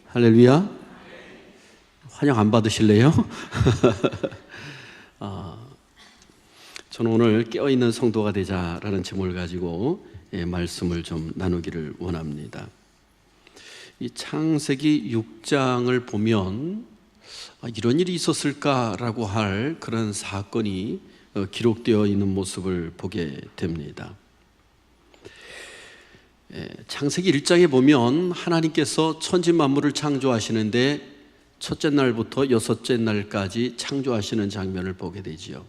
할렐루야. 환영 안 받으실래요? 저는 오늘 깨어있는 성도가 되자라는 제목을 가지고 말씀을 좀 나누기를 원합니다. 이 창세기 6장을 보면 이런 일이 있었을까라고 할 그런 사건이 기록되어 있는 모습을 보게 됩니다. 창세기 1장에 보면 하나님께서 천지 만물을 창조하시는데 첫째 날부터 여섯째 날까지 창조하시는 장면을 보게 되지요.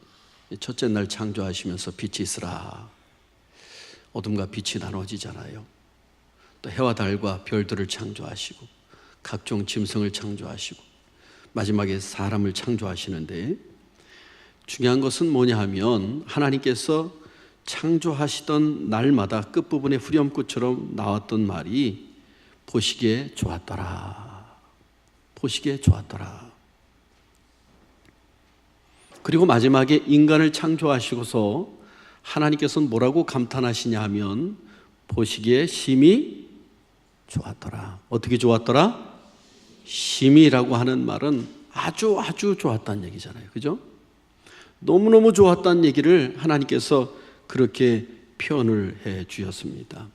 첫째 날 창조하시면서 빛이 있으라, 어둠과 빛이 나눠지잖아요. 또 해와 달과 별들을 창조하시고 각종 짐승을 창조하시고 마지막에 사람을 창조하시는데, 중요한 것은 뭐냐 하면 하나님께서 창조하시던 날마다 끝부분에 후렴구처럼 나왔던 말이 보시기에 좋았더라, 보시기에 좋았더라. 그리고 마지막에 인간을 창조하시고서 하나님께서는 뭐라고 감탄하시냐 하면 보시기에 심히 좋았더라. 어떻게 좋았더라? 심히라고 하는 말은 아주 좋았다는 얘기잖아요. 그죠? 너무너무 좋았다는 얘기를 하나님께서 그렇게 표현을 해 주셨습니다.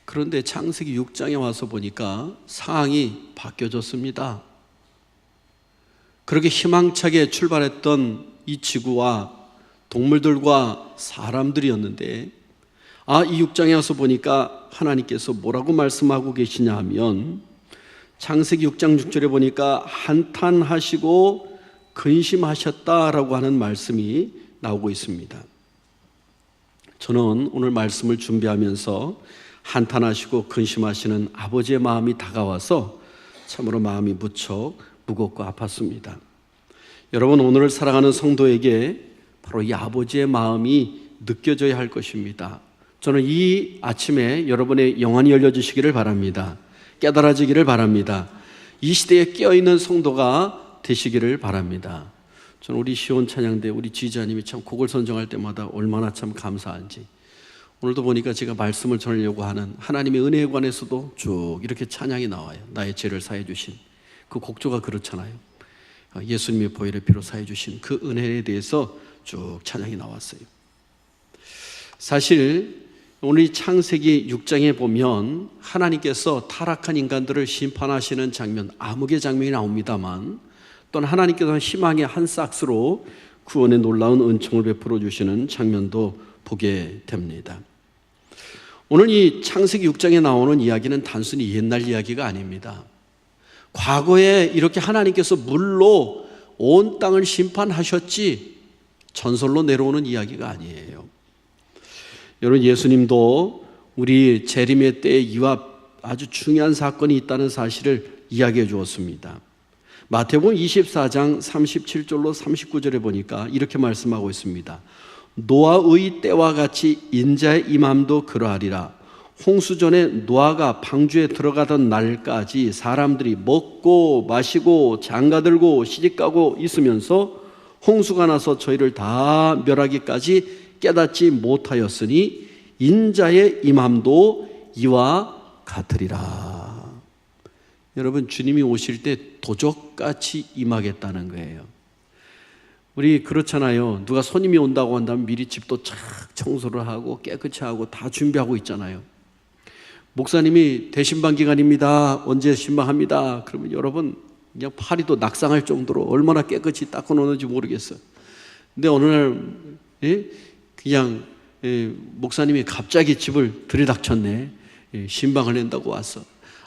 그런데 창세기 6장에 와서 보니까 상황이 바뀌어졌습니다. 그렇게 희망차게 출발했던 이 지구와 동물들과 사람들이었는데, 이 6장에 와서 보니까 하나님께서 뭐라고 말씀하고 계시냐 하면 창세기 6장 6절에 보니까 한탄하시고 근심하셨다라고 하는 말씀이 나오고 있습니다. 저는 오늘 말씀을 준비하면서 한탄하시고 근심하시는 아버지의 마음이 다가와서 참으로 마음이 무척 무겁고 아팠습니다. 여러분, 오늘을 살아가는 성도에게 바로 이 아버지의 마음이 느껴져야 할 것입니다. 저는 이 아침에 여러분의 영안이 열려주시기를 바랍니다. 깨달아지기를 바랍니다. 이 시대에 깨어있는 성도가 되시기를 바랍니다. 저는 우리 시온 찬양대 우리 지휘자님이 참 곡을 선정할 때마다 얼마나 참 감사한지, 오늘도 보니까 제가 말씀을 전하려고 하는 하나님의 은혜에 관해서도 쭉 이렇게 찬양이 나와요. 나의 죄를 사해 주신 그 곡조가 그렇잖아요. 예수님의 보혈의 피로 사해 주신 그 은혜에 대해서 쭉 찬양이 나왔어요. 사실 오늘 이 창세기 6장에 보면 하나님께서 타락한 인간들을 심판하시는 장면, 암흑의 장면이 나옵니다만, 또는 하나님께서는 희망의 한 싹스로 구원의 놀라운 은총을 베풀어 주시는 장면도 보게 됩니다. 오늘 이 창세기 6장에 나오는 이야기는 단순히 옛날 이야기가 아닙니다. 과거에 이렇게 하나님께서 물로 온 땅을 심판하셨지 전설로 내려오는 이야기가 아니에요. 여러분, 예수님도 우리 재림의 때에 이와 아주 중요한 사건이 있다는 사실을 이야기해 주었습니다. 마태복음 24장 37절로 39절에 보니까 이렇게 말씀하고 있습니다. 노아의 때와 같이 인자의 임함도 그러하리라. 홍수전에 노아가 방주에 들어가던 날까지 사람들이 먹고 마시고 장가들고 시집가고 있으면서 홍수가 나서 저희를 다 멸하기까지 깨닫지 못하였으니 인자의 임함도 이와 같으리라. 여러분, 주님이 오실 때 도적같이 임하겠다는 거예요. 우리 그렇잖아요. 누가 손님이 온다고 한다면 미리 집도 착 청소를 하고 깨끗이 하고 다 준비하고 있잖아요. 목사님이 대신방 기간입니다, 언제 신방합니다, 그러면 여러분 그냥 파리도 낙상할 정도로 얼마나 깨끗이 닦아 놓는지 모르겠어요. 근데 어느 날 그냥 목사님이 갑자기 집을 들이닥쳤네. 신방을 낸다고 왔어.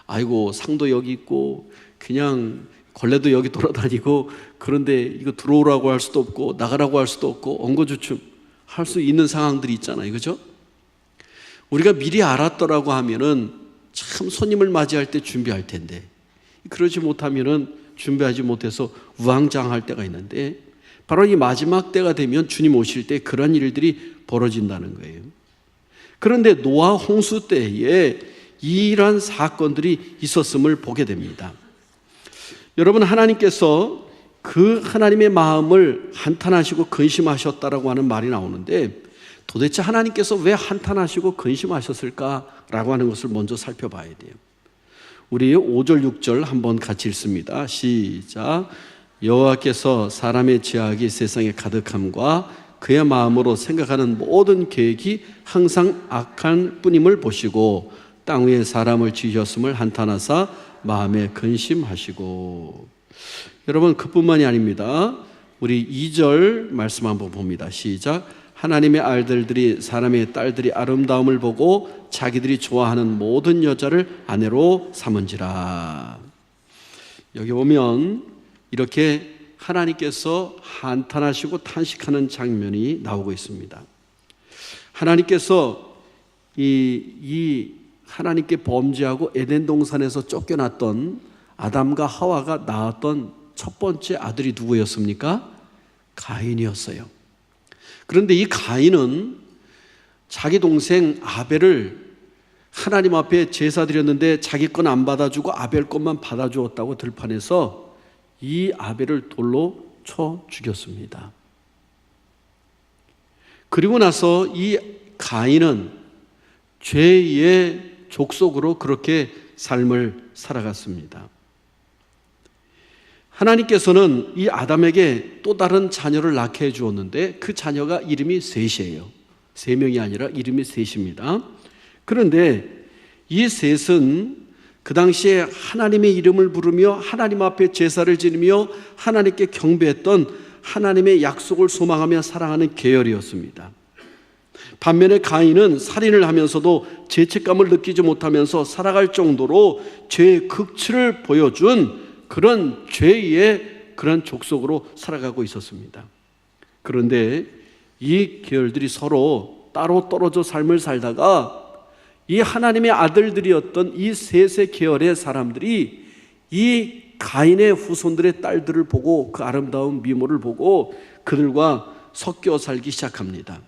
아이고, 상도 여기 있고 그냥 걸레도 여기 돌아다니고, 그런데 이거 들어오라고 할 수도 없고 나가라고 할 수도 없고 엉거주춤 할 수 있는 상황들이 있잖아요. 그죠? 우리가 미리 알았더라고 하면은 참 손님을 맞이할 때 준비할 텐데, 그러지 못하면은 준비하지 못해서 우왕좌왕할 때가 있는데, 바로 이 마지막 때가 되면 주님 오실 때 그런 일들이 벌어진다는 거예요. 그런데 노아 홍수 때에 이러한 사건들이 있었음을 보게 됩니다. 여러분, 하나님께서 그 하나님의 마음을 한탄하시고 근심하셨다라고 하는 말이 나오는데, 도대체 하나님께서 왜 한탄하시고 근심하셨을까라고 하는 것을 먼저 살펴봐야 돼요. 우리 5절 6절 한번 같이 읽습니다. 시작. 여호와께서 사람의 죄악이 세상에 가득함과 그의 마음으로 생각하는 모든 계획이 항상 악한 뿐임을 보시고 땅 위에 사람을 지으셨음을 한탄하사 마음에 근심하시고. 여러분, 그뿐만이 아닙니다. 우리 2절 말씀 한번 봅니다. 시작. 하나님의 아들들이 사람의 딸들이 아름다움을 보고 자기들이 좋아하는 모든 여자를 아내로 삼은지라. 여기 보면 이렇게 하나님께서 한탄하시고 탄식하는 장면이 나오고 있습니다. 하나님께서 이 하나님께 범죄하고 에덴 동산에서 쫓겨났던 아담과 하와가 낳았던 첫 번째 아들이 누구였습니까? 가인이었어요. 그런데 이 가인은 자기 동생 아벨을 하나님 앞에 제사 드렸는데 자기 건 안 받아주고 아벨 것만 받아주었다고 들판에서 이 아벨을 돌로 쳐 죽였습니다. 그리고 나서 이 가인은 죄의 족속으로 그렇게 삶을 살아갔습니다. 하나님께서는 이 아담에게 또 다른 자녀를 낳게 해 주었는데 그 자녀가 이름이 셋이에요. 세 명이 아니라 이름이 셋입니다. 그런데 이 셋은 그 당시에 하나님의 이름을 부르며 하나님 앞에 제사를 지내며 하나님께 경배했던 하나님의 약속을 소망하며 사랑하는 계열이었습니다. 반면에 가인은 살인을 하면서도 죄책감을 느끼지 못하면서 살아갈 정도로 죄의 극치를 보여준 그런 죄의 그런 족속으로 살아가고 있었습니다. 그런데 이 계열들이 서로 따로 떨어져 삶을 살다가 이 하나님의 아들들이었던 이 셋의 계열의 사람들이 이 가인의 후손들의 딸들을 보고 그 아름다운 미모를 보고 그들과 섞여 살기 시작합니다.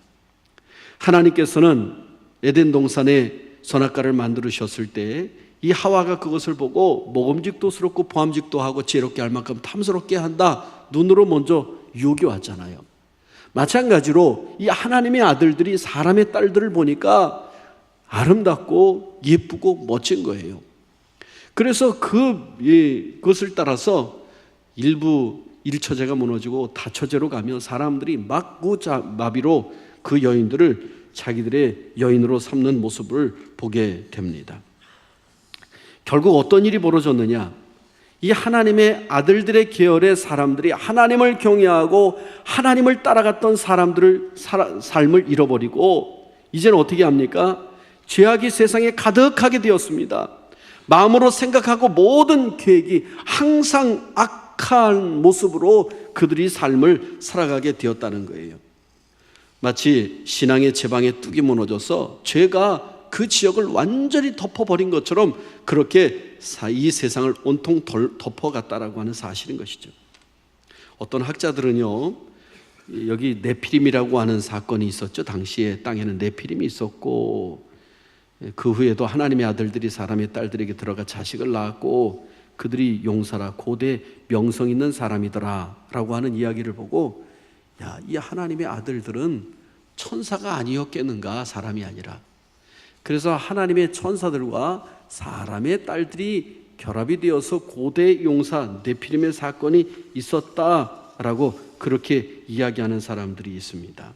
하나님께서는 에덴 동산에 선악과를 만드셨을 때 이 하와가 그것을 보고 먹음직도스럽고 보암직도 하고 지혜롭게 할 만큼 탐스럽게 한다. 눈으로 먼저 유혹이 왔잖아요. 마찬가지로 이 하나님의 아들들이 사람의 딸들을 보니까 아름답고 예쁘고 멋진 거예요. 그래서 그것을 따라서 일부 1처제가 무너지고 다처제로 가면 사람들이 막구마비로 그 여인들을 자기들의 여인으로 삼는 모습을 보게 됩니다. 결국 어떤 일이 벌어졌느냐? 이 하나님의 아들들의 계열의 사람들이 하나님을 경외하고 하나님을 따라갔던 사람들을 삶을 잃어버리고 이제는 어떻게 합니까? 죄악이 세상에 가득하게 되었습니다. 마음으로 생각하고 모든 계획이 항상 악한 모습으로 그들이 삶을 살아가게 되었다는 거예요. 마치 신앙의 제방에 뚝이 무너져서 죄가 그 지역을 완전히 덮어버린 것처럼 그렇게 이 세상을 온통 덮어갔다라고 하는 사실인 것이죠. 어떤 학자들은요, 여기 네피림이라고 하는 사건이 있었죠. 당시에 땅에는 네피림이 있었고 그 후에도 하나님의 아들들이 사람의 딸들에게 들어가 자식을 낳았고 그들이 용사라 고대 명성 있는 사람이더라 라고 하는 이야기를 보고, 야, 이 하나님의 아들들은 천사가 아니었겠는가, 사람이 아니라. 그래서 하나님의 천사들과 사람의 딸들이 결합이 되어서 고대 용사 네피림의 사건이 있었다라고 그렇게 이야기하는 사람들이 있습니다.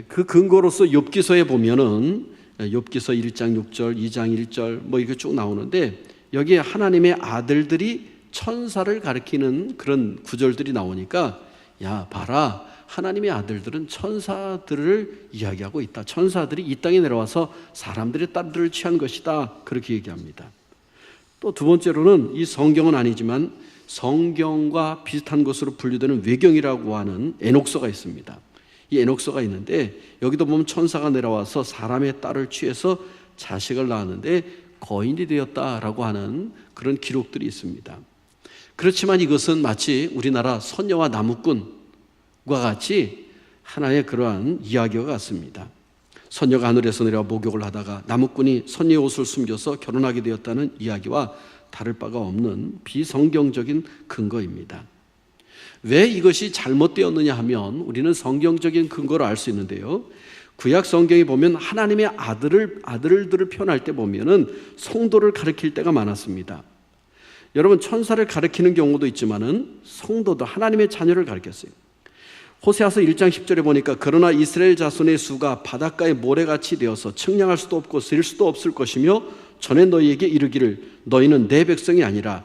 그 근거로서 욥기서에 보면은 욥기서 1장 6절, 2장 1절 뭐 이게 쭉 나오는데 여기에 하나님의 아들들이 천사를 가리키는 그런 구절들이 나오니까, 야, 봐라, 하나님의 아들들은 천사들을 이야기하고 있다. 천사들이 이 땅에 내려와서 사람들의 딸들을 취한 것이다. 그렇게 얘기합니다. 또 두 번째로는 이 성경은 아니지만 성경과 비슷한 것으로 분류되는 외경이라고 하는 에녹서가 있습니다. 이 에녹서가 있는데 여기도 보면 천사가 내려와서 사람의 딸을 취해서 자식을 낳았는데 거인이 되었다라고 하는 그런 기록들이 있습니다. 그렇지만 이것은 마치 우리나라 선녀와 나무꾼과 같이 하나의 그러한 이야기와 같습니다. 선녀가 하늘에서 내려와 목욕을 하다가 나무꾼이 선녀의 옷을 숨겨서 결혼하게 되었다는 이야기와 다를 바가 없는 비성경적인 근거입니다. 왜 이것이 잘못되었느냐 하면 우리는 성경적인 근거를 알 수 있는데요, 구약 성경에 보면 하나님의 아들들을 표현할 때 보면은 성도를 가리킬 때가 많았습니다. 여러분, 천사를 가리키는 경우도 있지만은 성도도 하나님의 자녀를 가리켰어요. 호세아서 1장 10절에 보니까 그러나 이스라엘 자손의 수가 바닷가의 모래같이 되어서 측량할 수도 없고 셀 수도 없을 것이며 전에 너희에게 이르기를 너희는 내 백성이 아니라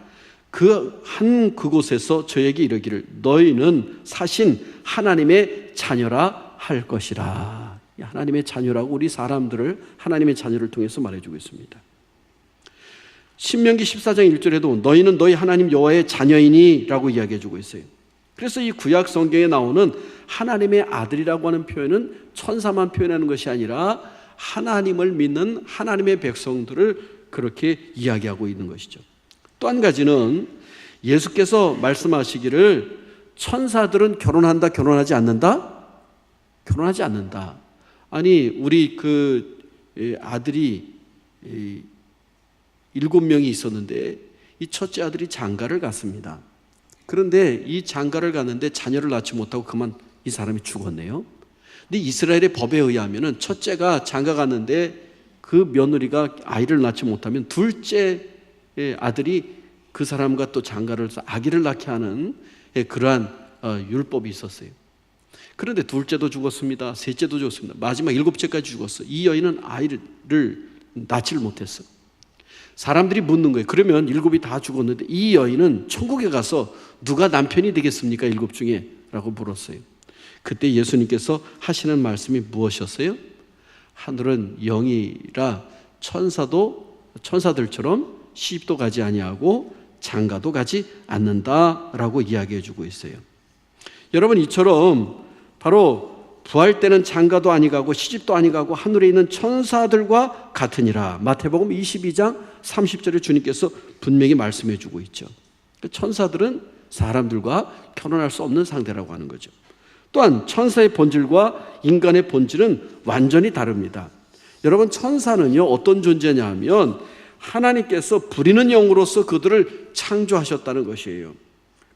그곳에서 저에게 이르기를 너희는 사신 하나님의 자녀라 할 것이라. 하나님의 자녀라고 우리 사람들을 하나님의 자녀를 통해서 말해주고 있습니다. 신명기 14장 1절에도 너희는 너희 하나님 여호와의 자녀이니 라고 이야기해주고 있어요. 그래서 이 구약 성경에 나오는 하나님의 아들이라고 하는 표현은 천사만 표현하는 것이 아니라 하나님을 믿는 하나님의 백성들을 그렇게 이야기하고 있는 것이죠. 또 한 가지는 예수께서 말씀하시기를 천사들은 결혼한다, 결혼하지 않는다? 결혼하지 않는다. 아니, 우리 아들이 7명이 있었는데 이 첫째 아들이 장가를 갔습니다. 그런데 이 장가를 갔는데 자녀를 낳지 못하고 그만 이 사람이 죽었네요. 근데 이스라엘의 법에 의하면은 첫째가 장가 갔는데 그 며느리가 아이를 낳지 못하면 둘째 아들이 그 사람과 또 장가를 해서 아기를 낳게 하는 그러한 율법이 있었어요. 그런데 둘째도 죽었습니다. 셋째도 죽었습니다. 마지막 7째까지 죽었어요. 이 여인은 아이를 낳지를 못했어요. 사람들이 묻는 거예요. 그러면 7이 다 죽었는데 이 여인은 천국에 가서 누가 남편이 되겠습니까? 7 중에 라고 물었어요. 그때 예수님께서 하시는 말씀이 무엇이었어요? 하늘은 영이라 천사들처럼 시집도 가지 아니하고 장가도 가지 않는다라고 이야기해 주고 있어요. 여러분, 이처럼 바로 부활 때는 장가도 아니 가고 시집도 아니 가고 하늘에 있는 천사들과 같으니라. 마태복음 22장 30절에 주님께서 분명히 말씀해 주고 있죠. 천사들은 사람들과 결혼할 수 없는 상대라고 하는 거죠. 또한 천사의 본질과 인간의 본질은 완전히 다릅니다. 여러분, 천사는요 어떤 존재냐 하면 하나님께서 부리는 영으로서 그들을 창조하셨다는 것이에요.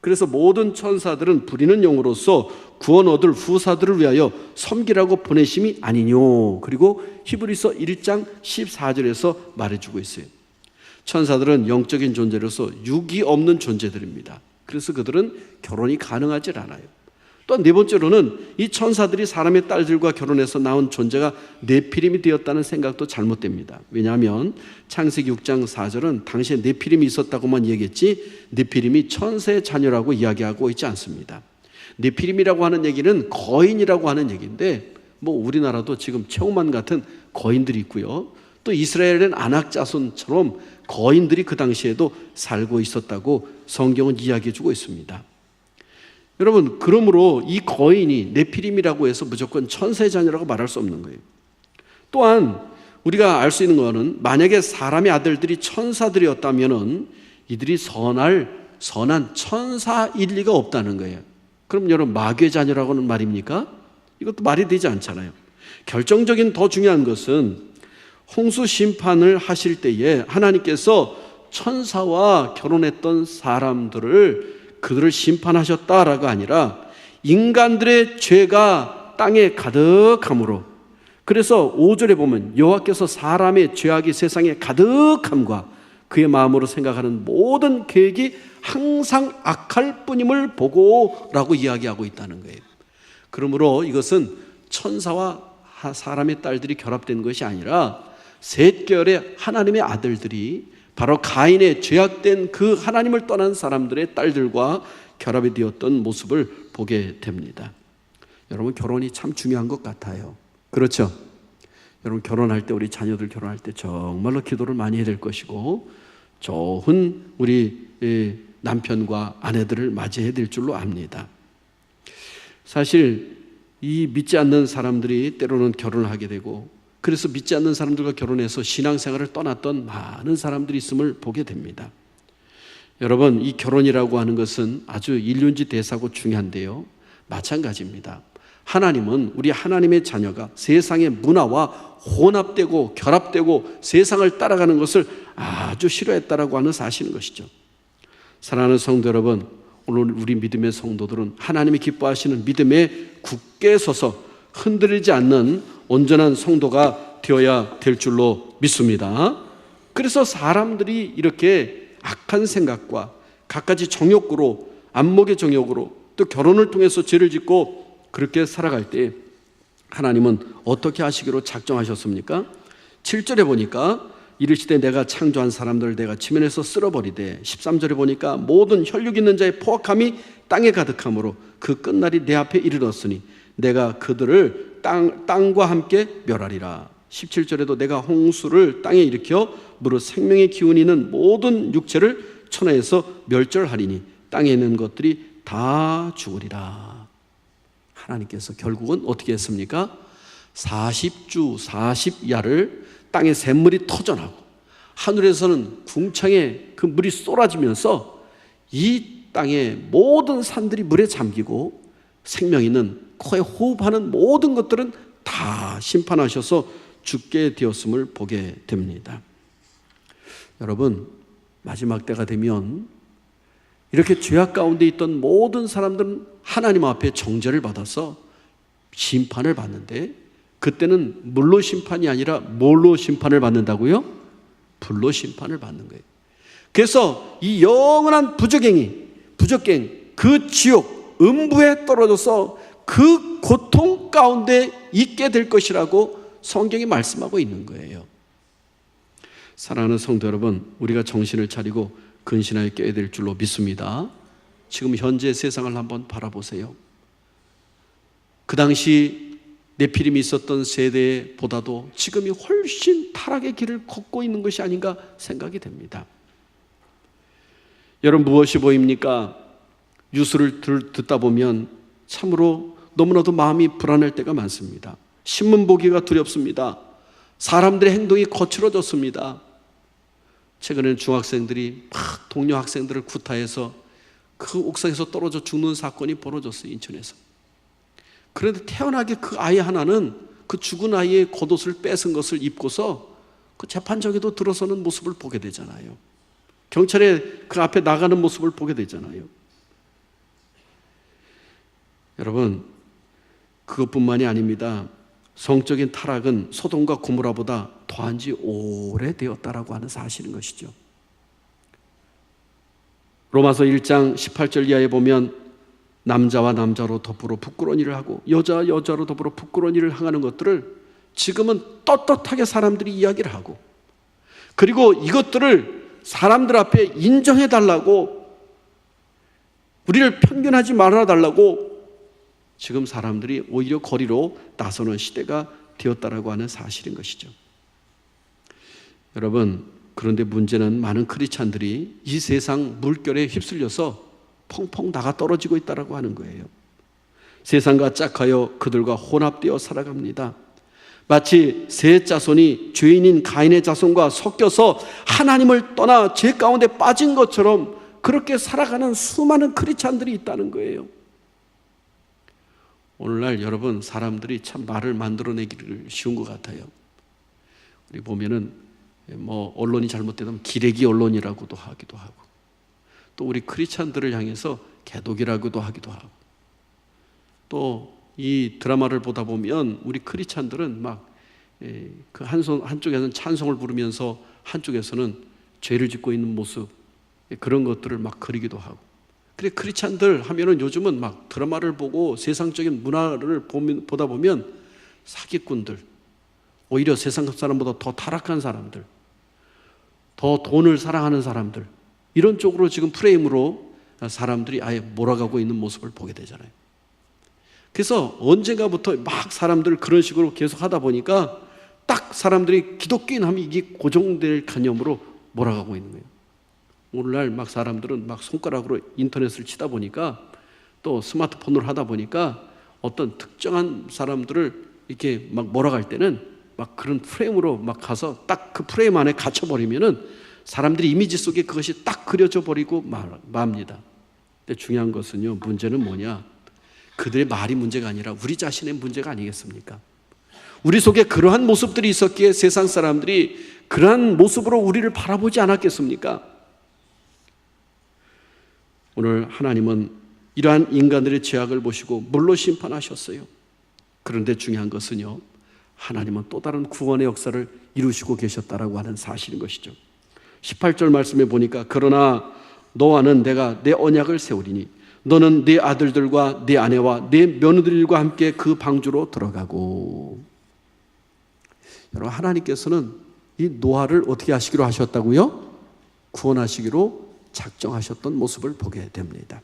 그래서 모든 천사들은 부리는 영으로서 구원 얻을 후사들을 위하여 섬기라고 보내심이 아니뇨. 그리고 히브리서 1장 14절에서 말해주고 있어요. 천사들은 영적인 존재로서 육이 없는 존재들입니다. 그래서 그들은 결혼이 가능하지 않아요. 또 네 번째로는 이 천사들이 사람의 딸들과 결혼해서 낳은 존재가 네피림이 되었다는 생각도 잘못됩니다. 왜냐하면 창세기 6장 4절은 당시에 네피림이 있었다고만 얘기했지 네피림이 천사의 자녀라고 이야기하고 있지 않습니다. 네피림이라고 하는 얘기는 거인이라고 하는 얘기인데 우리나라도 지금 최홍만 같은 거인들이 있고요. 또 이스라엘은 안악자손처럼 거인들이 그 당시에도 살고 있었다고 성경은 이야기해 주고 있습니다. 여러분, 그러므로 이 거인이 네피림이라고 해서 무조건 천사의 자녀라고 말할 수 없는 거예요. 또한 우리가 알 수 있는 것은 만약에 사람의 아들들이 천사들이었다면 이들이 선한 천사일 리가 없다는 거예요. 그럼 여러분, 마귀의 자녀라고는 말입니까? 이것도 말이 되지 않잖아요. 결정적인 더 중요한 것은 홍수 심판을 하실 때에 하나님께서 천사와 결혼했던 사람들을 그들을 심판하셨다라가 아니라 인간들의 죄가 땅에 가득함으로, 그래서 5절에 보면 여호와께서 사람의 죄악이 세상에 가득함과 그의 마음으로 생각하는 모든 계획이 항상 악할 뿐임을 보고라고 이야기하고 있다는 거예요. 그러므로 이것은 천사와 사람의 딸들이 결합된 것이 아니라 셋 계열의 하나님의 아들들이 바로 가인의 죄악된 그 하나님을 떠난 사람들의 딸들과 결합이 되었던 모습을 보게 됩니다. 여러분, 결혼이 참 중요한 것 같아요. 그렇죠? 여러분, 결혼할 때, 우리 자녀들 결혼할 때 정말로 기도를 많이 해야 될 것이고 좋은 우리 남편과 아내들을 맞이해야 될 줄로 압니다. 사실 이 믿지 않는 사람들이 때로는 결혼을 하게 되고, 그래서 믿지 않는 사람들과 결혼해서 신앙생활을 떠났던 많은 사람들이 있음을 보게 됩니다. 여러분, 이 결혼이라고 하는 것은 아주 일륜지 대사고 중요한데요, 마찬가지입니다. 하나님은 우리 하나님의 자녀가 세상의 문화와 혼합되고 결합되고 세상을 따라가는 것을 아주 싫어했다라고 하는 사실인 것이죠. 사랑하는 성도 여러분, 오늘 우리 믿음의 성도들은 하나님이 기뻐하시는 믿음에 굳게 서서 흔들리지 않는 온전한 성도가 되어야 될 줄로 믿습니다. 그래서 사람들이 이렇게 악한 생각과 갖가지 정욕으로, 안목의 정욕으로, 또 결혼을 통해서 죄를 짓고 그렇게 살아갈 때 하나님은 어떻게 하시기로 작정하셨습니까? 7절에 보니까 이르시되 내가 창조한 사람들을 내가 지면에서 쓸어버리되, 13절에 보니까 모든 혈육 있는 자의 포악함이 땅에 가득함으로 그 끝날이 내 앞에 이르렀으니 내가 그들을 땅과 함께 멸하리라. 17절에도 내가 홍수를 땅에 일으켜 무릇 생명의 기운이 있는 모든 육체를 천하에서 멸절하리니 땅에 있는 것들이 다 죽으리라. 하나님께서 결국은 어떻게 했습니까? 40주 40야를 땅에 샘물이 터져나고 하늘에서는 궁창에 그 물이 쏟아지면서 이 땅의 모든 산들이 물에 잠기고 생명 있는 코에 호흡하는 모든 것들은 다 심판하셔서 죽게 되었음을 보게 됩니다. 여러분, 마지막 때가 되면 이렇게 죄악 가운데 있던 모든 사람들은 하나님 앞에 정죄를 받아서 심판을 받는데, 그때는 물로 심판이 아니라 뭘로 심판을 받는다고요? 불로 심판을 받는 거예요. 그래서 이 영원한 부적갱이, 그 지옥, 음부에 떨어져서 그 고통 가운데 있게 될 것이라고 성경이 말씀하고 있는 거예요. 사랑하는 성도 여러분, 우리가 정신을 차리고 근신하여 껴야 될 줄로 믿습니다. 지금 현재 세상을 한번 바라보세요. 그 당시 네피림이 있었던 세대보다도 지금이 훨씬 타락의 길을 걷고 있는 것이 아닌가 생각이 됩니다. 여러분, 무엇이 보입니까? 뉴스를 듣다 보면 참으로 너무나도 마음이 불안할 때가 많습니다. 신문 보기가 두렵습니다. 사람들의 행동이 거칠어졌습니다. 최근에는 중학생들이 막 동료 학생들을 구타해서 그 옥상에서 떨어져 죽는 사건이 벌어졌어요, 인천에서. 그런데 태어나게 그 아이 하나는 그 죽은 아이의 겉옷을 뺏은 것을 입고서 그 재판정에도 들어서는 모습을 보게 되잖아요. 경찰에 그 앞에 나가는 모습을 보게 되잖아요. 여러분, 그것뿐만이 아닙니다. 성적인 타락은 소돔과 고모라보다 더한 지 오래되었다라고 하는 사실인 것이죠. 로마서 1장 18절 이하에 보면 남자와 남자로 더불어 부끄러운 일을 하고 여자와 여자로 더불어 부끄러운 일을 행하는 것들을 지금은 떳떳하게 사람들이 이야기를 하고, 그리고 이것들을 사람들 앞에 인정해달라고, 우리를 편견하지 말아달라고 지금 사람들이 오히려 거리로 나서는 시대가 되었다라고 하는 사실인 것이죠. 여러분, 그런데 문제는 많은 크리스찬들이 이 세상 물결에 휩쓸려서 펑펑 나가 떨어지고 있다라고 하는 거예요. 세상과 짝하여 그들과 혼합되어 살아갑니다. 마치 셋 자손이 죄인인 가인의 자손과 섞여서 하나님을 떠나 죄 가운데 빠진 것처럼 그렇게 살아가는 수많은 크리스찬들이 있다는 거예요. 오늘날 여러분, 사람들이 참 말을 만들어내기를 쉬운 것 같아요. 우리 보면은 언론이 잘못되면 기레기 언론이라고도 하기도 하고, 또 우리 크리스찬들을 향해서 개독이라고도 하기도 하고, 또 이 드라마를 보다 보면 우리 크리스찬들은 막 그 한쪽에서는 찬송을 부르면서 한쪽에서는 죄를 짓고 있는 모습, 그런 것들을 막 그리기도 하고. 그래, 크리스찬들 하면은 요즘은 막 드라마를 보고 세상적인 문화를 보다 보면 사기꾼들, 오히려 세상 사람보다 더 타락한 사람들, 더 돈을 사랑하는 사람들, 이런 쪽으로 지금 프레임으로 사람들이 아예 몰아가고 있는 모습을 보게 되잖아요. 그래서 언젠가부터 막 사람들을 그런 식으로 계속 하다 보니까 딱 사람들이 기독교인 하면 이게 고정될 개념으로 몰아가고 있는 거예요. 오늘날 막 사람들은 막 손가락으로 인터넷을 치다 보니까, 또 스마트폰으로 하다 보니까 어떤 특정한 사람들을 이렇게 막 몰아갈 때는 막 그런 프레임으로 막 가서 딱 그 프레임 안에 갇혀버리면은 사람들이 이미지 속에 그것이 딱 그려져 버리고 맙니다. 근데 중요한 것은요, 문제는 뭐냐? 그들의 말이 문제가 아니라 우리 자신의 문제가 아니겠습니까? 우리 속에 그러한 모습들이 있었기에 세상 사람들이 그러한 모습으로 우리를 바라보지 않았겠습니까? 오늘 하나님은 이러한 인간들의 죄악을 보시고 물로 심판하셨어요. 그런데 중요한 것은요, 하나님은 또 다른 구원의 역사를 이루시고 계셨다라고 하는 사실인 것이죠. 18절 말씀에 보니까 그러나 너와는 내가 내 언약을 세우리니 너는 네 아들들과 네 아내와 네 며느리들과 함께 그 방주로 들어가고. 여러분, 하나님께서는 이 노아를 어떻게 하시기로 하셨다고요? 구원하시기로 작정하셨던 모습을 보게 됩니다.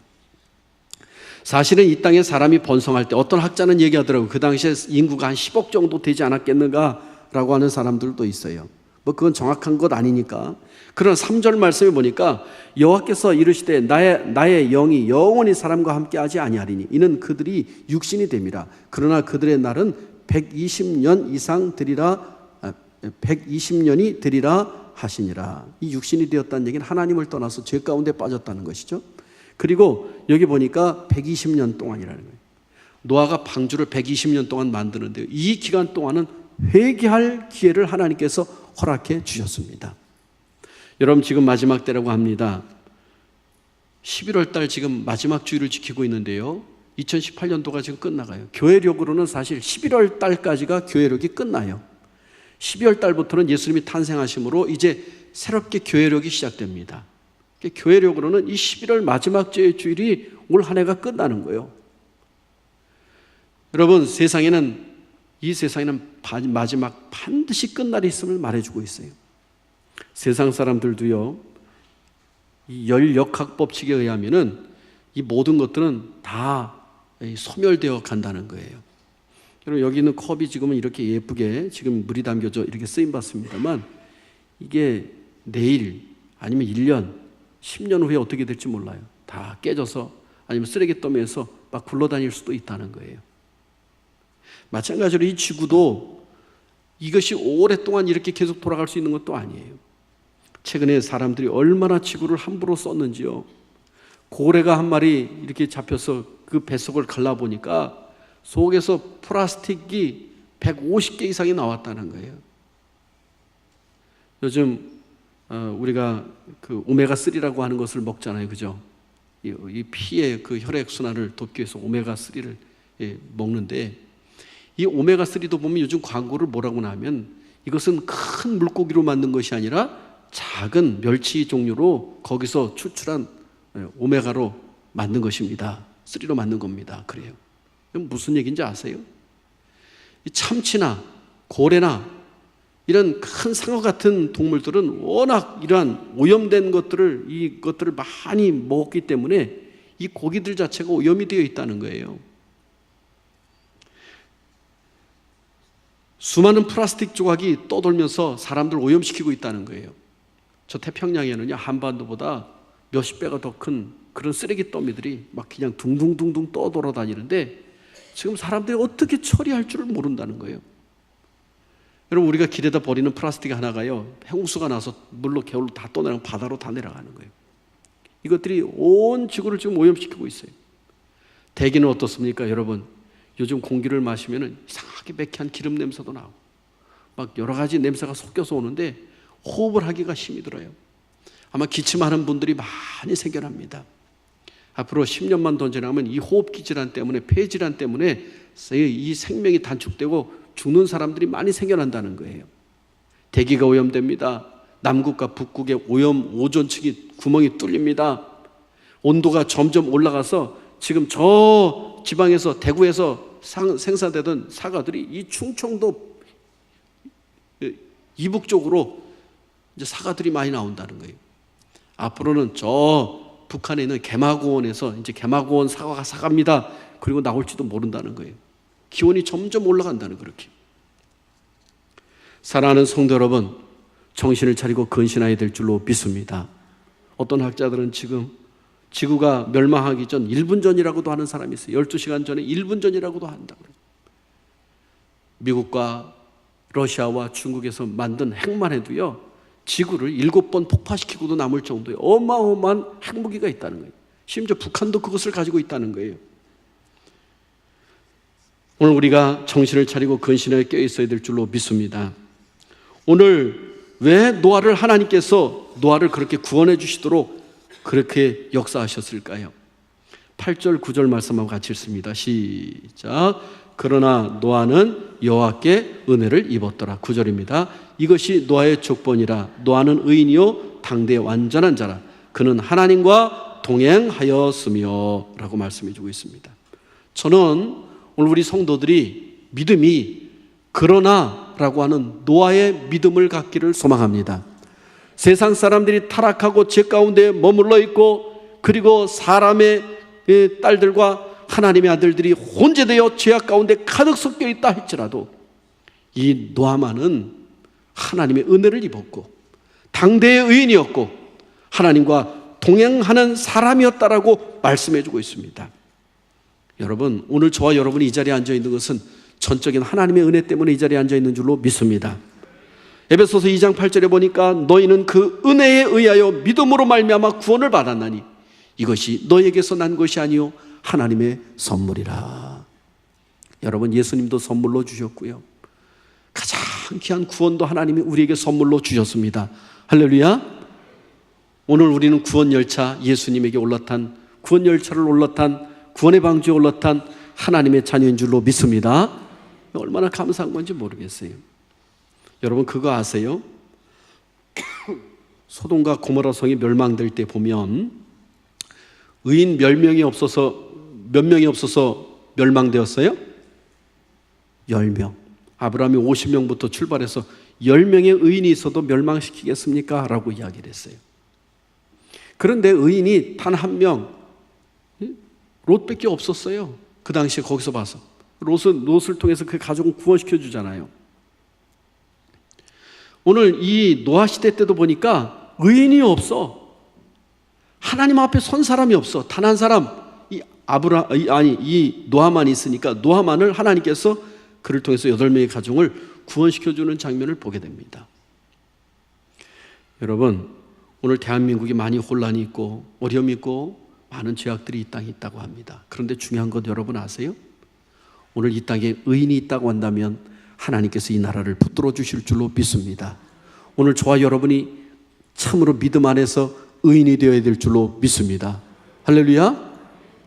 사실은 이 땅에 사람이 번성할 때 어떤 학자는 얘기하더라고요. 그 당시에 인구가 한 10억 정도 되지 않았겠는가라고 하는 사람들도 있어요. 뭐 그건 정확한 것 아니니까. 그러나 3절 말씀에 보니까 여호와께서 이르시되 나의 영이 영원히 사람과 함께하지 아니하리니 이는 그들이 육신이 됨이라. 그러나 그들의 날은 120년 이상 되리라, 120년이 되리라 하시니라. 이 육신이 되었다는 얘기는 하나님을 떠나서 죄 가운데 빠졌다는 것이죠. 그리고 여기 보니까 120년 동안이라는 거예요. 노아가 방주를 120년 동안 만드는데요, 이 기간 동안은 회개할 기회를 하나님께서 허락해 주셨습니다. 여러분, 지금 마지막 때라고 합니다. 11월 달 지금 마지막 주일을 지키고 있는데요, 2018년도가 지금 끝나가요. 교회력으로는 사실 11월 달까지가 교회력이 끝나요. 12월 달부터는 예수님이 탄생하심으로 이제 새롭게 교회력이 시작됩니다. 교회력으로는 이 11월 마지막 주일이 올 한 해가 끝나는 거예요. 여러분, 이 세상에는 마지막 반드시 끝날이 있음을 말해주고 있어요. 세상 사람들도요, 이 열역학 법칙에 의하면은 이 모든 것들은 다 소멸되어 간다는 거예요. 여러분, 여기 있는 컵이 지금은 이렇게 예쁘게 지금 물이 담겨져 이렇게 쓰임 받습니다만, 이게 내일 아니면 1년 10년 후에 어떻게 될지 몰라요. 다 깨져서 아니면 쓰레기더미에서 막 굴러다닐 수도 있다는 거예요. 마찬가지로 이 지구도 이것이 오랫동안 이렇게 계속 돌아갈 수 있는 것도 아니에요. 최근에 사람들이 얼마나 지구를 함부로 썼는지요. 고래가 한 마리 이렇게 잡혀서 그 뱃속을 갈라보니까 속에서 플라스틱이 150개 이상이 나왔다는 거예요. 요즘 우리가 그 오메가3라고 하는 것을 먹잖아요, 그죠? 이 피의 그 혈액순환을 돕기 위해서 오메가3를 먹는데, 이 오메가3도 보면 요즘 광고를 뭐라고 하면 이것은 큰 물고기로 만든 것이 아니라 작은 멸치 종류로 거기서 추출한 오메가로 만든 것입니다. 3로 만든 겁니다. 그래요. 무슨 얘기인지 아세요? 이 참치나 고래나 이런 큰 상어 같은 동물들은 워낙 이러한 오염된 이것들을 많이 먹었기 때문에 이 고기들 자체가 오염이 되어 있다는 거예요. 수많은 플라스틱 조각이 떠돌면서 사람들 오염시키고 있다는 거예요. 저 태평양에는요, 한반도보다 몇십 배가 더 큰 그런 쓰레기 더미들이 막 그냥 둥둥둥둥 떠돌아다니는데 지금 사람들이 어떻게 처리할 줄을 모른다는 거예요. 여러분, 우리가 길에다 버리는 플라스틱 하나가요, 홍수가 나서 물로 겨울로 다 떠내려가고 바다로 다 내려가는 거예요. 이것들이 온 지구를 지금 오염시키고 있어요. 대기는 어떻습니까, 여러분? 요즘 공기를 마시면 이상하게 매캐한 기름 냄새도 나고 막 여러 가지 냄새가 섞여서 오는데 호흡을 하기가 힘이 들어요. 아마 기침하는 분들이 많이 생겨납니다. 앞으로 10년만 더 지나면 이 호흡기 질환 때문에, 폐질환 때문에 이 생명이 단축되고 죽는 사람들이 많이 생겨난다는 거예요. 대기가 오염됩니다. 남극과 북극의 오염 오존층이 구멍이 뚫립니다. 온도가 점점 올라가서 지금 저 지방에서, 대구에서 생산되던 사과들이 이 충청도 이북 쪽으로 이제 사과들이 많이 나온다는 거예요. 앞으로는 저 북한에 있는 개마고원에서 이제 개마고원 사과가 사과입니다. 그리고 나올지도 모른다는 거예요. 기온이 점점 올라간다는, 그렇게. 사랑하는 성도 여러분, 정신을 차리고 근신해야 될 줄로 믿습니다. 어떤 학자들은 지금 지구가 멸망하기 전 1분 전이라고도 하는 사람이 있어요. 12시간 전에 1분 전이라고도 한다고 그래요. 미국과 러시아와 중국에서 만든 핵만 해도요, 지구를 7번 폭파시키고도 남을 정도의 어마어마한 핵무기가 있다는 거예요. 심지어 북한도 그것을 가지고 있다는 거예요. 오늘 우리가 정신을 차리고 근신에 껴있어야 될 줄로 믿습니다. 오늘 왜 하나님께서 노아를 그렇게 구원해 주시도록 그렇게 역사하셨을까요? 8절 9절 말씀하고 같이 읽습니다. 시작. 그러나 노아는 여호와께 은혜를 입었더라. 9절입니다. 이것이 노아의 족본이라. 노아는 의인이요 당대의 완전한 자라. 그는 하나님과 동행하였으며 라고 말씀해 주고 있습니다. 저는 오늘 우리 성도들이 믿음이 그러나 라고 하는 노아의 믿음을 갖기를 소망합니다. 세상 사람들이 타락하고 죄 가운데 머물러 있고, 그리고 사람의 딸들과 하나님의 아들들이 혼재되어 죄악 가운데 가득 섞여 있다 할지라도 이 노아만은 하나님의 은혜를 입었고 당대의 의인이었고 하나님과 동행하는 사람이었다라고 말씀해 주고 있습니다. 여러분, 오늘 저와 여러분이 이 자리에 앉아 있는 것은 전적인 하나님의 은혜 때문에 이 자리에 앉아 있는 줄로 믿습니다. 에베소서 2장 8절에 보니까 너희는 그 은혜에 의하여 믿음으로 말미암아 구원을 받았나니 이것이 너희에게서 난 것이 아니요 하나님의 선물이라. 여러분, 예수님도 선물로 주셨고요, 가장 귀한 구원도 하나님이 우리에게 선물로 주셨습니다. 할렐루야. 오늘 우리는 구원 열차, 예수님에게 올라탄, 구원 열차를 올라탄, 구원의 방주에 올라탄 하나님의 자녀인 줄로 믿습니다. 얼마나 감사한 건지 모르겠어요. 여러분, 그거 아세요? 소돔과 고모라 성이 멸망될 때 보면 의인 몇 명이 없어서 멸망되었어요? 10명. 아브라함이 50명부터 출발해서 10명의 의인이 있어도 멸망시키겠습니까? 라고 이야기를 했어요. 그런데 의인이 단 한 명, 롯밖에 없었어요. 그 당시에 거기서 봐서 롯을 통해서 그 가족을 구원시켜 주잖아요. 오늘 이 노아 시대 때도 보니까 의인이 없어. 하나님 앞에 선 사람이 없어. 단 한 사람, 이 노아만 있으니까 노아만을 하나님께서 그를 통해서 8명의 가정을 구원시켜주는 장면을 보게 됩니다. 여러분, 오늘 대한민국이 많이 혼란이 있고 어려움이 있고 많은 죄악들이 이 땅에 있다고 합니다. 그런데 중요한 것 여러분 아세요? 오늘 이 땅에 의인이 있다고 한다면 하나님께서 이 나라를 붙들어 주실 줄로 믿습니다. 오늘 저와 여러분이 참으로 믿음 안에서 의인이 되어야 될 줄로 믿습니다. 할렐루야.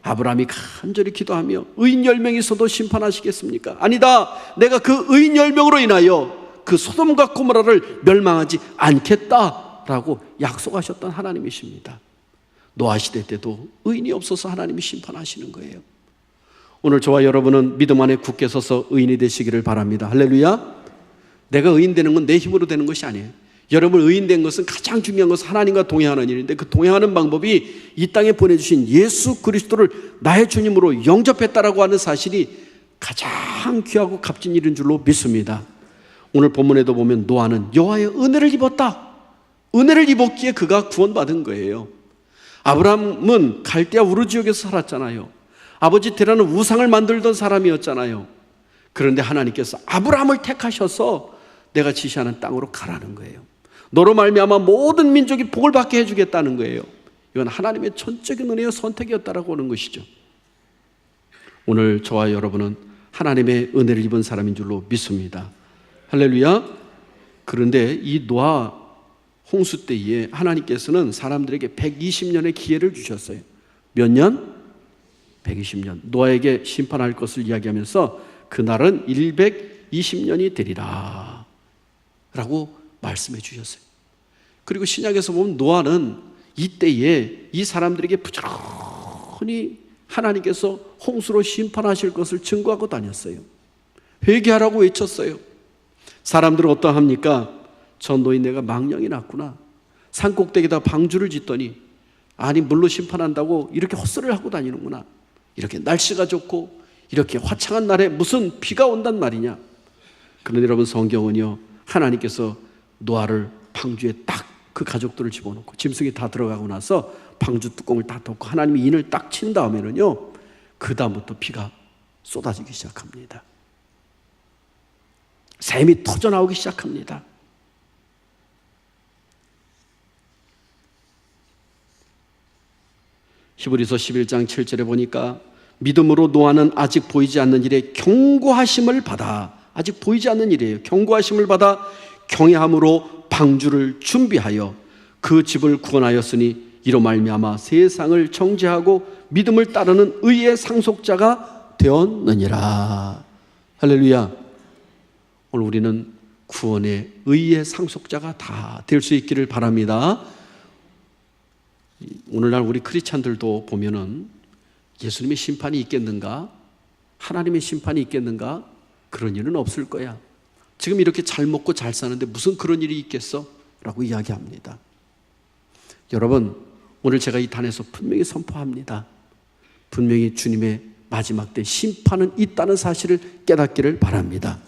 아브라함이 간절히 기도하며 의인 10명이 있어도 심판하시겠습니까? 아니다. 내가 그 의인 10명으로 인하여 그 소돔과 고모라를 멸망하지 않겠다라고 약속하셨던 하나님이십니다. 노아 시대 때도 의인이 없어서 하나님이 심판하시는 거예요. 오늘 저와 여러분은 믿음 안에 굳게 서서 의인이 되시기를 바랍니다. 할렐루야. 내가 의인 되는 건 내 힘으로 되는 것이 아니에요. 여러분, 의인 된 것은 가장 중요한 것은 하나님과 동행하는 일인데, 그 동행하는 방법이 이 땅에 보내주신 예수 그리스도를 나의 주님으로 영접했다라고 하는 사실이 가장 귀하고 값진 일인 줄로 믿습니다. 오늘 본문에도 보면 노아는 여호와의 은혜를 입었다. 은혜를 입었기에 그가 구원받은 거예요. 아브라함은 갈대아 우르 지역에서 살았잖아요. 아버지 테라는 우상을 만들던 사람이었잖아요. 그런데 하나님께서 아브라함을 택하셔서 내가 지시하는 땅으로 가라는 거예요. 너로 말미암아 모든 민족이 복을 받게 해주겠다는 거예요. 이건 하나님의 전적인 은혜의 선택이었다라고 하는 것이죠. 오늘 저와 여러분은 하나님의 은혜를 입은 사람인 줄로 믿습니다. 할렐루야. 그런데 이 노아 홍수 때에 하나님께서는 사람들에게 120년의 기회를 주셨어요. 몇 년? 120년. 노아에게 심판할 것을 이야기하면서 그날은 120년이 되리라 라고 말씀해 주셨어요. 그리고 신약에서 보면 노아는 이때에 이 사람들에게 부지런히 하나님께서 홍수로 심판하실 것을 증거하고 다녔어요. 회개하라고 외쳤어요. 사람들은 어떠합니까? 저 노인네가 망령이 났구나. 산꼭대기에다 방주를 짓더니 아니 물로 심판한다고 이렇게 헛소리를 하고 다니는구나. 이렇게 날씨가 좋고 이렇게 화창한 날에 무슨 비가 온단 말이냐. 그런데 여러분, 성경은요, 하나님께서 노아를 방주에 딱 그 가족들을 집어넣고 짐승이 다 들어가고 나서 방주 뚜껑을 다 덮고 하나님이 인을 딱 친 다음에는요, 그 다음부터 비가 쏟아지기 시작합니다. 샘이 터져나오기 시작합니다. 히브리서 11장 7절에 보니까 믿음으로 노아는 아직 보이지 않는 일에 경고하심을 받아, 아직 보이지 않는 일이에요. 경고하심을 받아 경외함으로 방주를 준비하여 그 집을 구원하였으니 이로 말미암아 세상을 정죄하고 믿음을 따르는 의의 상속자가 되었느니라. 할렐루야. 오늘 우리는 구원의 의의 상속자가 다 될 수 있기를 바랍니다. 오늘날 우리 크리스찬들도 보면은 예수님의 심판이 있겠는가? 하나님의 심판이 있겠는가? 그런 일은 없을 거야. 지금 이렇게 잘 먹고 잘 사는데 무슨 그런 일이 있겠어? 라고 이야기합니다. 여러분, 오늘 제가 이 단에서 분명히 선포합니다. 분명히 주님의 마지막 때 심판은 있다는 사실을 깨닫기를 바랍니다.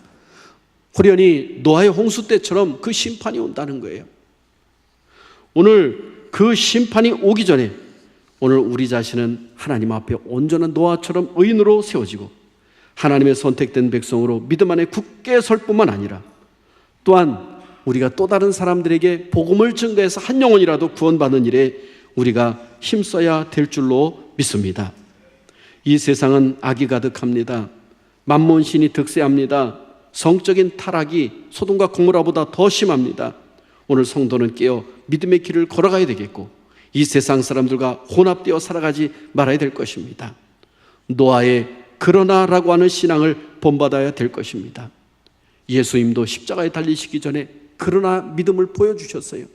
호련히 노아의 홍수 때처럼 그 심판이 온다는 거예요. 오늘 그 심판이 오기 전에 오늘 우리 자신은 하나님 앞에 온전한 노아처럼 의인으로 세워지고 하나님의 선택된 백성으로 믿음 안에 굳게 설 뿐만 아니라 또한 우리가 또 다른 사람들에게 복음을 증거해서 한 영혼이라도 구원받는 일에 우리가 힘써야 될 줄로 믿습니다. 이 세상은 악이 가득합니다. 만몬신이 득세합니다. 성적인 타락이 소돔과 고모라보다 더 심합니다. 오늘 성도는 깨어 믿음의 길을 걸어가야 되겠고 이 세상 사람들과 혼합되어 살아가지 말아야 될 것입니다. 노아의 그러나라고 하는 신앙을 본받아야 될 것입니다. 예수님도 십자가에 달리시기 전에 그러나 믿음을 보여주셨어요.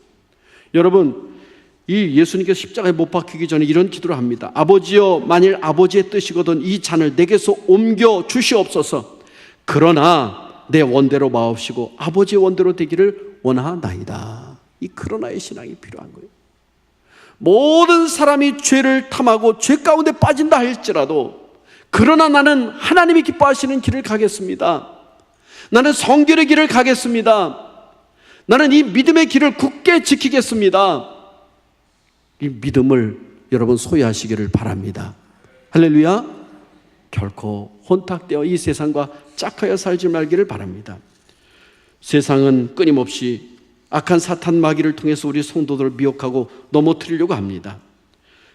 여러분, 이 예수님께서 십자가에 못 박히기 전에 이런 기도를 합니다. 아버지여, 만일 아버지의 뜻이거든 이 잔을 내게서 옮겨 주시옵소서. 그러나 내 원대로 마옵시고 아버지의 원대로 되기를 원하나이다. 이 그러나의 신앙이 필요한 거예요. 모든 사람이 죄를 탐하고 죄 가운데 빠진다 할지라도 그러나 나는 하나님이 기뻐하시는 길을 가겠습니다. 나는 성결의 길을 가겠습니다. 나는 이 믿음의 길을 굳게 지키겠습니다. 이 믿음을 여러분 소유하시기를 바랍니다. 할렐루야. 결코 혼탁되어 이 세상과 짝하여 살지 말기를 바랍니다. 세상은 끊임없이 악한 사탄 마귀를 통해서 우리 성도들을 미혹하고 넘어뜨리려고 합니다.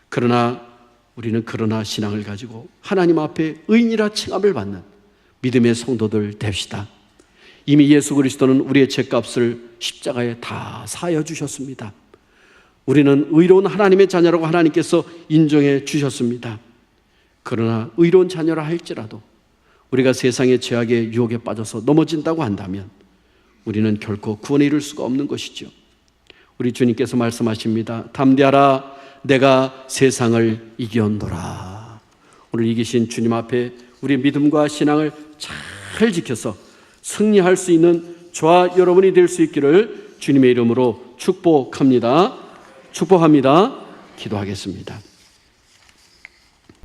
그러나 우리는 그러나 신앙을 가지고 하나님 앞에 의인이라 칭함을 받는 믿음의 성도들 됩시다. 이미 예수 그리스도는 우리의 죄값을 십자가에 다 사여 주셨습니다. 우리는 의로운 하나님의 자녀라고 하나님께서 인정해 주셨습니다. 그러나 의로운 자녀라 할지라도 우리가 세상의 죄악의 유혹에 빠져서 넘어진다고 한다면 우리는 결코 구원에 이를 수가 없는 것이죠. 우리 주님께서 말씀하십니다. 담대하라, 내가 세상을 이겼노라. 오늘 이기신 주님 앞에 우리 믿음과 신앙을 잘 지켜서 승리할 수 있는 저와 여러분이 될 수 있기를 주님의 이름으로 축복합니다. 축복합니다. 기도하겠습니다.